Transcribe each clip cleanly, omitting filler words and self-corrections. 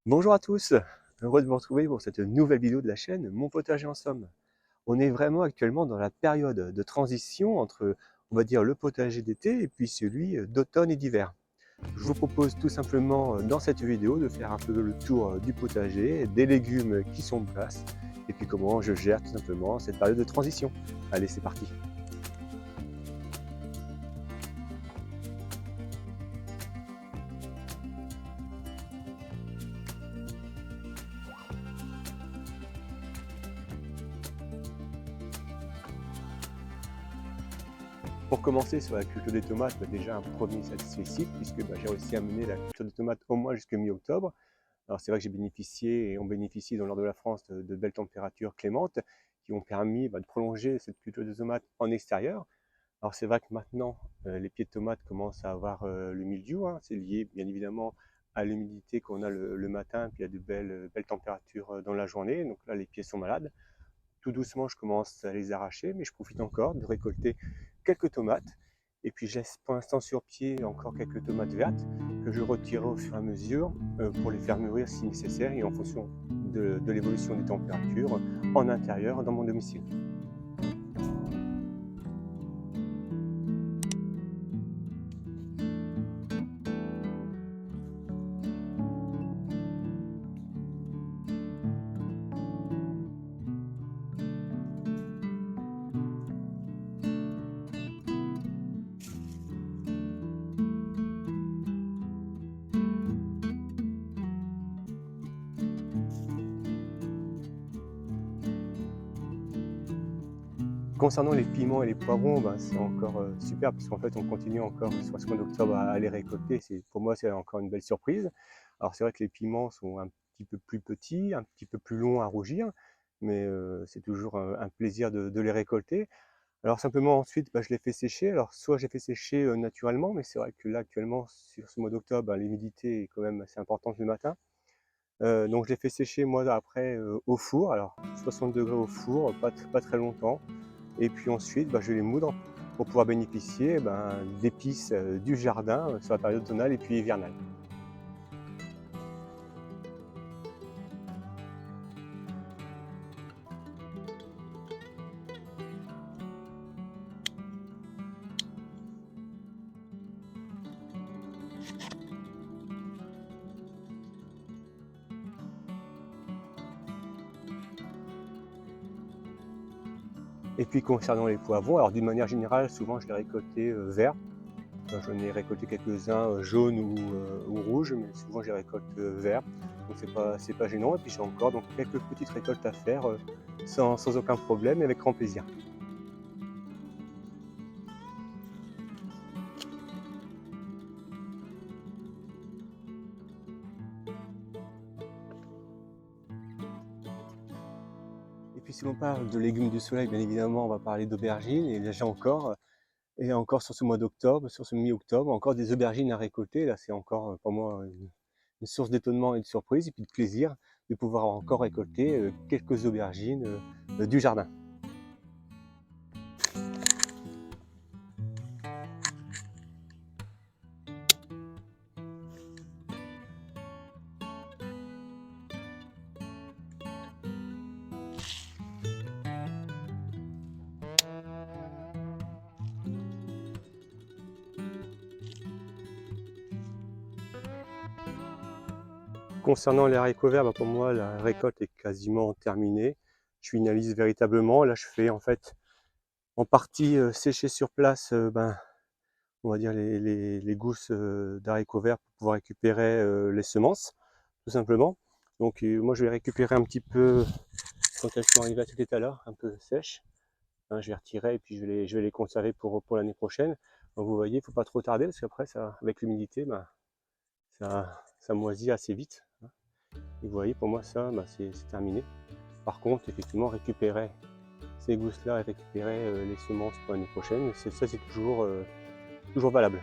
Bonjour à tous, heureux de vous retrouver pour cette nouvelle vidéo de la chaîne Mon potager en somme. On est vraiment actuellement dans la période de transition entre, on va dire, le potager d'été et puis celui d'automne et d'hiver. Je vous propose tout simplement dans cette vidéo de faire un peu le tour du potager, des légumes qui sont en place et puis comment je gère tout simplement cette période de transition. Allez, c'est parti! Pour commencer sur la culture des tomates, déjà un premier satisfecit puisque j'ai réussi à mener la culture des tomates au moins jusqu'à mi-octobre. Alors c'est vrai que j'ai bénéficié et on bénéficie dans le nord de la France de belles températures clémentes qui ont permis de prolonger cette culture de tomates en extérieur. Alors c'est vrai que maintenant les pieds de tomates commencent à avoir le mildiou, hein. C'est lié bien évidemment à l'humidité qu'on a le matin, puis il y a de belles températures dans la journée, donc là les pieds sont malades. Tout doucement je commence à les arracher, mais je profite encore de récolter quelques tomates. Et puis je laisse pour l'instant sur pied encore quelques tomates vertes que je retirerai au fur et à mesure pour les faire mûrir si nécessaire et en fonction de l'évolution des températures en intérieur dans mon domicile. Concernant les piments et les poivrons, c'est encore super parce qu'en fait on continue encore sur ce mois d'octobre à les récolter. Pour moi c'est encore une belle surprise. Alors c'est vrai que les piments sont un petit peu plus petits, un petit peu plus longs à rougir, mais c'est toujours un plaisir de les récolter. Alors simplement ensuite je les fais sécher. Alors soit je les fais sécher naturellement, mais c'est vrai que là actuellement sur ce mois d'octobre, l'humidité est quand même assez importante le matin. Donc je les fais sécher moi après au four, alors 60 degrés au four, pas très longtemps. Et puis ensuite, je les moudre pour pouvoir bénéficier d'épices du jardin sur la période automnale et puis hivernale. Et puis concernant les poivrons, alors d'une manière générale, souvent je les récoltais verts. J'en ai récolté quelques-uns jaunes ou rouges, mais souvent je les récolte verts. Donc c'est pas gênant. Et puis j'ai encore donc quelques petites récoltes à faire sans aucun problème et avec grand plaisir. Et puis si l'on parle de légumes du soleil, bien évidemment, on va parler d'aubergines. Et déjà encore sur ce mois d'octobre, sur ce mi-octobre, encore des aubergines à récolter. Là, c'est encore pour moi une source d'étonnement et de surprise, et puis de plaisir de pouvoir encore récolter quelques aubergines du jardin. Concernant les haricots verts, pour moi, la récolte est quasiment terminée. Je finalise véritablement. Là, je fais en fait en partie sécher sur place on va dire les gousses d'haricots verts pour pouvoir récupérer les semences, tout simplement. Donc moi, je vais récupérer un petit peu quand elles sont arrivées à cet état-là, un peu sèches. Hein, je vais retirer et puis je vais les conserver pour l'année prochaine. Donc vous voyez, il ne faut pas trop tarder parce qu'après, avec l'humidité, ça moisit assez vite, hein. Et vous voyez, pour moi, ça, c'est terminé. Par contre, effectivement, récupérer ces gousses-là et récupérer les semences pour l'année prochaine, ça c'est toujours valable.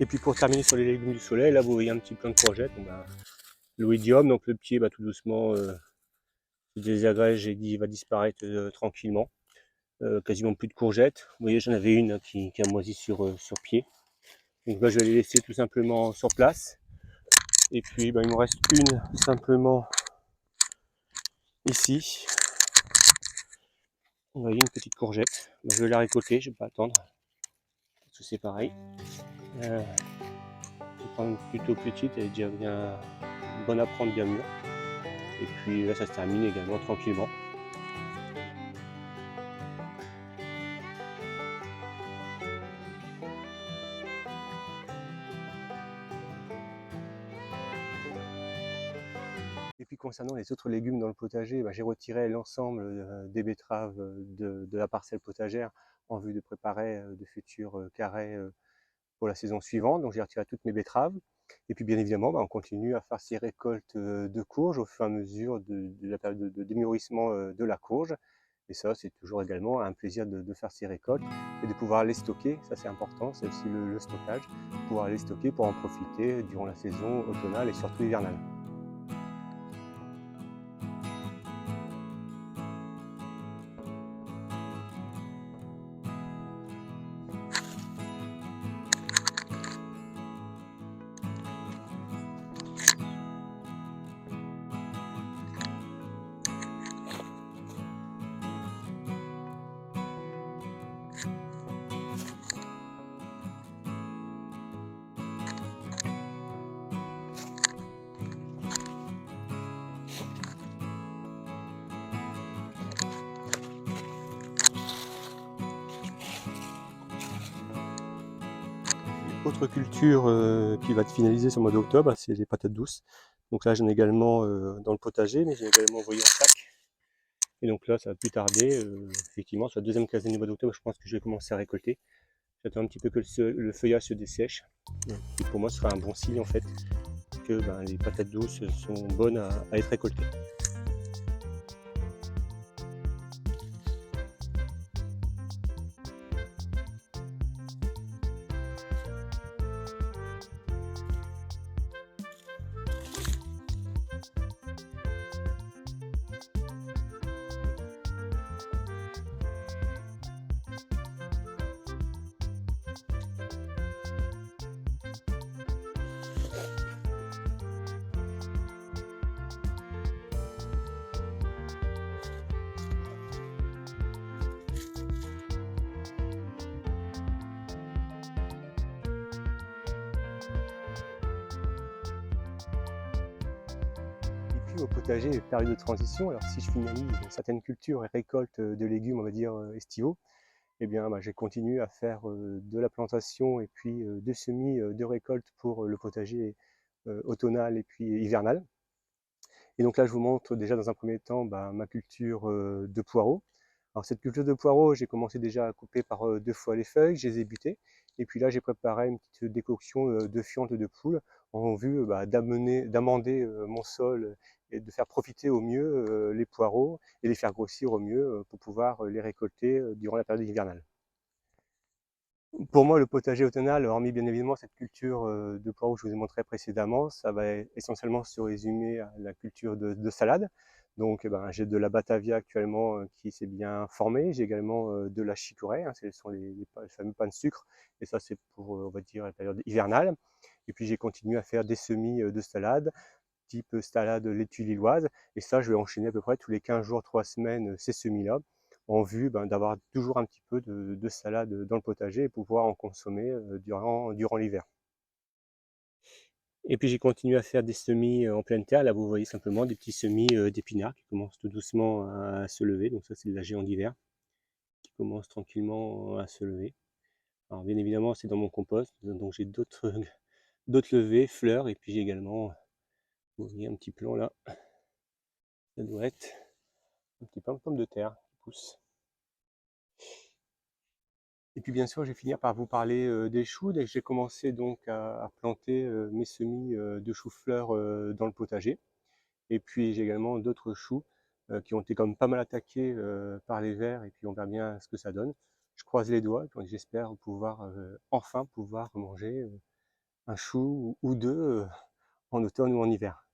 Et puis pour terminer sur les légumes du soleil, là vous voyez un petit plant de courgettes. L'oïdium, donc le pied tout doucement se désagrège et va disparaître tranquillement. Quasiment plus de courgettes. Vous voyez, j'en avais une qui a moisi sur pied. Donc là, je vais les laisser tout simplement sur place. Et puis, il me reste une simplement ici. Vous voyez, une petite courgette. Je vais la récolter, je ne vais pas attendre. Tout c'est pareil. Je vais prendre plutôt petite, elle est déjà bien bonne à prendre, bien mûre. Et puis là, ça se termine également tranquillement. Et puis concernant les autres légumes dans le potager, j'ai retiré l'ensemble des betteraves de la parcelle potagère en vue de préparer de futurs carrés pour la saison suivante. Donc j'ai retiré toutes mes betteraves. Et puis bien évidemment, on continue à faire ces récoltes de courges au fur et à mesure de la période de démûrissement de la courge. Et ça, c'est toujours également un plaisir de faire ces récoltes et de pouvoir les stocker. Ça, c'est important, c'est aussi le stockage, pouvoir les stocker pour en profiter durant la saison automnale et surtout hivernale. Autre culture qui va être finalisée sur le mois d'octobre, c'est les patates douces. Donc là, j'en ai également dans le potager, mais j'ai également envoyé en sac. Et donc là, ça va plus tarder. Effectivement, sur la deuxième quinzaine du mois d'octobre, je pense que je vais commencer à récolter. J'attends un petit peu que le feuillage se dessèche. Et pour moi, ce sera un bon signe en fait que les patates douces sont bonnes à être récoltées. Et puis au potager, période de transition, alors si je finalise certaines cultures et récoltes de légumes, on va dire estivaux, eh bien j'ai continué à faire de la plantation et puis des semis de récolte pour le potager automnal et puis hivernal. Et donc là, je vous montre déjà dans un premier temps ma culture de poireaux. Alors cette culture de poireaux, j'ai commencé déjà à couper par 2 fois les feuilles, je les ai butées. Et puis là, j'ai préparé une petite décoction de fientes de poule en vue d'amender mon sol et de faire profiter au mieux les poireaux et les faire grossir au mieux pour pouvoir les récolter durant la période hivernale. Pour moi, le potager automnal, hormis bien évidemment cette culture de poireaux que je vous ai montré précédemment, ça va essentiellement se résumer à la culture de salade. Donc j'ai de la batavia actuellement qui s'est bien formée. J'ai également de la chicorée, hein, ce sont les fameux pains de sucre. Et ça, c'est pour, on va dire, la période hivernale. Et puis j'ai continué à faire des semis de salade, type salade laitue lilloise. Et ça, je vais enchaîner à peu près tous les 15 jours, 3 semaines ces semis-là, en vue d'avoir toujours un petit peu de salade dans le potager et pouvoir en consommer durant l'hiver. Et puis j'ai continué à faire des semis en pleine terre. Là, vous voyez simplement des petits semis d'épinards qui commencent tout doucement à se lever. Donc ça, c'est de la géant d'hiver qui commence tranquillement à se lever. Alors bien évidemment, c'est dans mon compost. Donc j'ai d'autres levées, fleurs. Et puis j'ai également, vous voyez, un petit plant là. Ça doit être un petit plant de pommes de terre qui pousse. Et puis bien sûr, je vais finir par vous parler des choux. Dès que j'ai commencé donc à planter mes semis de choux-fleurs dans le potager. Et puis j'ai également d'autres choux qui ont été quand même pas mal attaqués par les vers. Et puis on verra bien ce que ça donne. Je croise les doigts, j'espère pouvoir enfin pouvoir manger un chou ou deux en automne ou en hiver.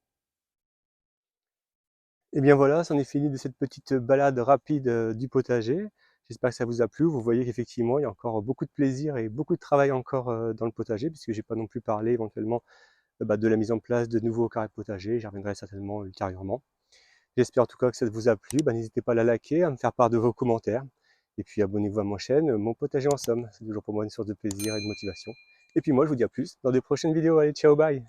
Et bien voilà, c'en est fini de cette petite balade rapide du potager. J'espère que ça vous a plu. Vous voyez qu'effectivement, il y a encore beaucoup de plaisir et beaucoup de travail encore dans le potager, puisque j'ai pas non plus parlé éventuellement de la mise en place de nouveaux carrés potagers. J'y reviendrai certainement ultérieurement. J'espère en tout cas que ça vous a plu. N'hésitez pas à la liker, à me faire part de vos commentaires. Et puis abonnez-vous à ma chaîne, Mon Potager en Somme. C'est toujours pour moi une source de plaisir et de motivation. Et puis moi, je vous dis à plus dans de prochaines vidéos. Allez, ciao, bye!